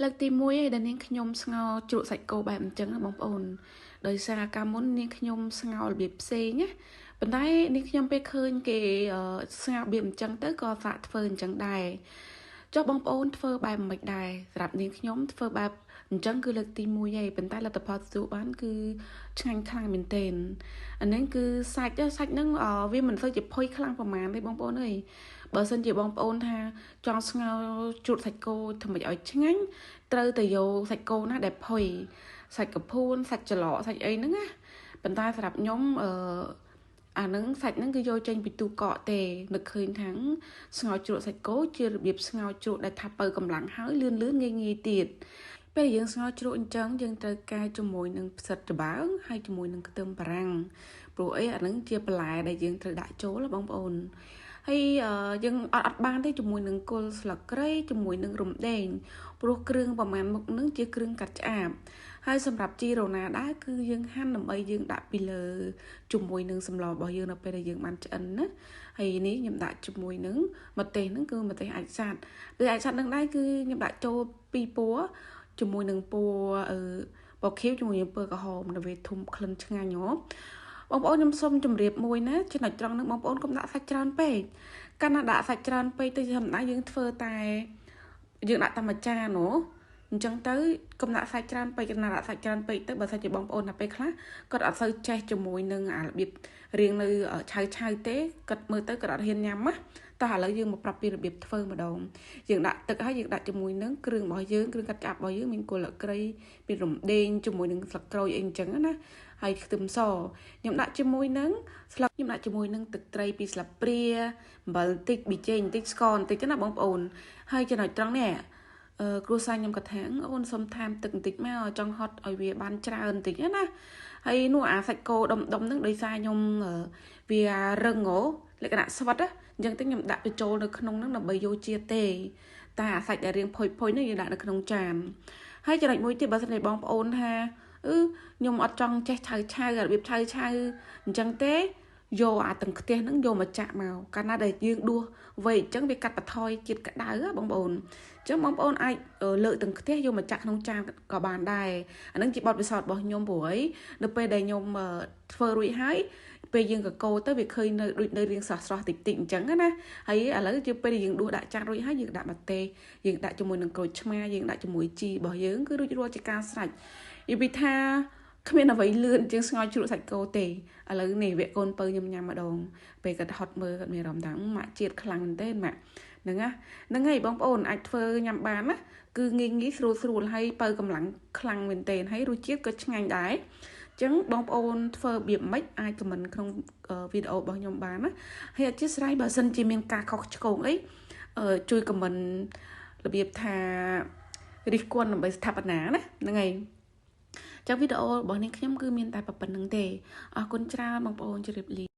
លើកទី1ឯដែលនាងខ្ញុំស្ងោជ្រក់សាច់គោបែបអញ្ចឹងបងប្អូនដោយសារកាលមុននាងខ្ញុំស្ងោរបៀបផ្សេងណាប៉ុន្តែនាងខ្ញុំពេលឃើញគេស្ងោរបៀបអញ្ចឹងទៅក៏សាកធ្វើអញ្ចឹងដែរចុះបងប្អូនធ្វើបែបមិនដែរសម្រាប់នាងខ្ញុំធ្វើបែបអញ្ចឹងគឺលើកទី1ឯប៉ុន្តែលទ្ធផលទទួលបានគឺឆ្ងាញ់ខ្លាំងមែនទែនអានេះគឺសាច់ហ្នឹងវាមិនសូវជាផុយខ្លាំងប្រហែលទេបងប្អូនអើយបើសិនជាបងប្អូនថាចង់ស្ងោរជ្រក់សាច់គោធ្វើម៉េចឲ្យឆ្ងាញ់ត្រូវតែយកសាច់គោណាដែលផុយសាច់កភួនសាច់ច្រឡកសាច់អីហ្នឹងណាប៉ុន្តែសម្រាប់ខ្ញុំអានឹងសាច់ហ្នឹងគឺយកចេញពីទូកកទេនឹកឃើញថាស្ងោរជ្រក់សាច់គោជារបៀបស្ងោរជ្រក់ដែលថាបើកម្លាំងហើយលឿនងាយទៀតពេលយើងស្ងោរជ្រក់អញ្ចឹងយើងត្រូវការជាមួយនឹងផ្សិតត្បាងហើយជាមួយនឹងខ្ទឹមបារាំងព្រោះអីអានឹងជាបន្លែដែលយើងត្រូវដាក់ចូលបងប្អូនហើយយើងអត់បានទេជាមួយនឹងគល់ស្លឹកគ្រៃជាមួយនឹងរំដេងព្រោះគ្រឿងប្រមាណមុខនឹងជាគ្រឿងកាត់ឆ្អាបហើយសម្រាប់ជីរណាដែរគឺយើងហាន់ដើម្បីយើងដាក់ពីលើជាមួយនឹងសម្លរបស់យើងនៅពេលដែលយើងបានឆ្អិនណាហើយនេះខ្ញុំដាក់ជាមួយនឹងម្ទេសហ្នឹងគឺម្ទេសអាចសាត់គឺអាចសាត់នឹងដែរគឺខ្ញុំដាក់ចូល2ពណ៌ជាមួយនឹងពណ៌ពណ៌ខៀវជាមួយនឹងពណ៌ក្រហមនៅវាធំក្លិនឆ្ងាញ់ហ៎បងប្អូនខ្ញុំសូមជម្រាបមួយណាចំណុចត្រង់ហ្នឹងបងប្អូនកុំដាក់សាច់ច្រើនពេកកាលណាដាក់សាច់ច្រើនពេកទៅធម្មតាយើងធ្វើតែយើងដាក់តែមួយចានហ៎អញ្ចឹងទៅកុំដាក់សាច់ច្រើនពេកកាលណាដាក់សាច់ច្រើនពេកទៅបើសាច់ជាបងប្អូនណាពេលខ្លះគាត់អត់សូវចេះជាមួយនឹងអារបៀបរៀងនៅឆៅទេគាត់មើលទៅគាត់អត់ហ៊ានញ៉ាំណាតោះឥឡូវយើងមកប្រាប់ពីរបៀបធ្វើម្ដងយើងដាក់ទឹកហើយយើងដាក់ជាមួយនឹងគ្រឿងរបស់យើងគ្រឿងកាត់ឆ្អាបរបស់យើងមានគល់ស្លឹកគ្រៃមានរំដេងជាមួយនឹងស្លឹកក្រូចអីអញ្ចឹងណាហើយខ្ទឹមសខ្ញុំដាក់ជាមួយនឹងខ្ញុំដាក់ជាមួយនឹងទឹកត្រី2ស្លាបព្រាអំបិលបន្តិចប៊ីចេងបន្តិចស្ករបន្តិចណាបងប្អូនហើយចំណុចត្រង់នេះគ្រួសារខ្ញុំក៏ថាអូនសុំថែមទឹកបន្តិចមកចង់ហត់ឲ្យវាបានច្រើនបន្តិចណាហើយនោះអាសាច់គោដុំហ្នឹងដោយសារខ្ញុំវារឹងលក្ខណៈស្វិតអញ្ចឹងទៅខ្ញុំដាក់បញ្ចូលនៅក្នុងហ្នឹងដើម្បីយកជាតិទេតែអាសាច់ដែលរៀងផុយហ្នឹងយើងដាក់នៅក្នុងចានហើយចំណុចមួយទៀតបើសិនជាបងប្អូនថាខ្ញុំអត់ចង់ចេះឆៅរបៀបឆៅអញ្ចឹងទេយកអាទាំងខ្ទះហ្នឹងយកមកចាក់មកកាលណាដែលយើងដួសវែកអញ្ចឹងវាកាត់បន្ថយជាតិក្តៅបងប្អូនអញ្ចឹងបងប្អូនអាចលើកទាំងខ្ទះយកមកចាក់ក្នុងចានក៏បានដែរអាហ្នឹងជាបទពិសោធន៍របស់ខ្ញុំព្រោះអីនៅពេលដែលខ្ញុំធ្វើរួចហើយពេលយើងកកោទៅវាឃើញនៅដូចនៅរៀងស្រស់តិចអញ្ចឹងណាហើយឥឡូវជាពេលយើងដួសដាក់ចានរួចហើយយើងដាក់ម្ទេសយើងដាក់ជាមួយនឹងក្រូចឆ្មាយើងដាក់ជាមួយជីរបស់យើងគឺរួចរាល់ជាការស្រេចនិយាយថាគ្មានអ្វីលឿនជាងស្ងោរជ្រក់សាច់គោទេឥឡូវនេះវគ្គកូនពៅខ្ញុំញ៉ាំម្ដងពេលគាត់ហត់មើលគាត់មានអារម្មណ៍ថាម៉ាក់ជាតិខ្លាំងមែនទេម៉ាក់ហ្នឹងហើយបងប្អូនអាចធ្វើញ៉ាំបានណាគឺងាយស្រួលហើយពៅកម្លាំងខ្លាំងមែនទេហើយរសជាតិក៏ឆ្ងាញ់ដែរអញ្ចឹងបងប្អូនធ្វើរបៀបម៉េចអាចខមមិនក្នុងវីដេអូរបស់ខ្ញុំបានណាហើយអធិស្ឋានបើសិនជាមានការខុសឆ្គងអីជួយខមមិនរបៀបថារិះគន់ដើម្បីស្ថាបនាណាហ្នឹងហើយចាវីដេអូរបស់នាងខ្ញុំគឺមានតែប៉ុណ្្នឹងទេអរគុណច្រើនបងប្អូនជម្រាបលា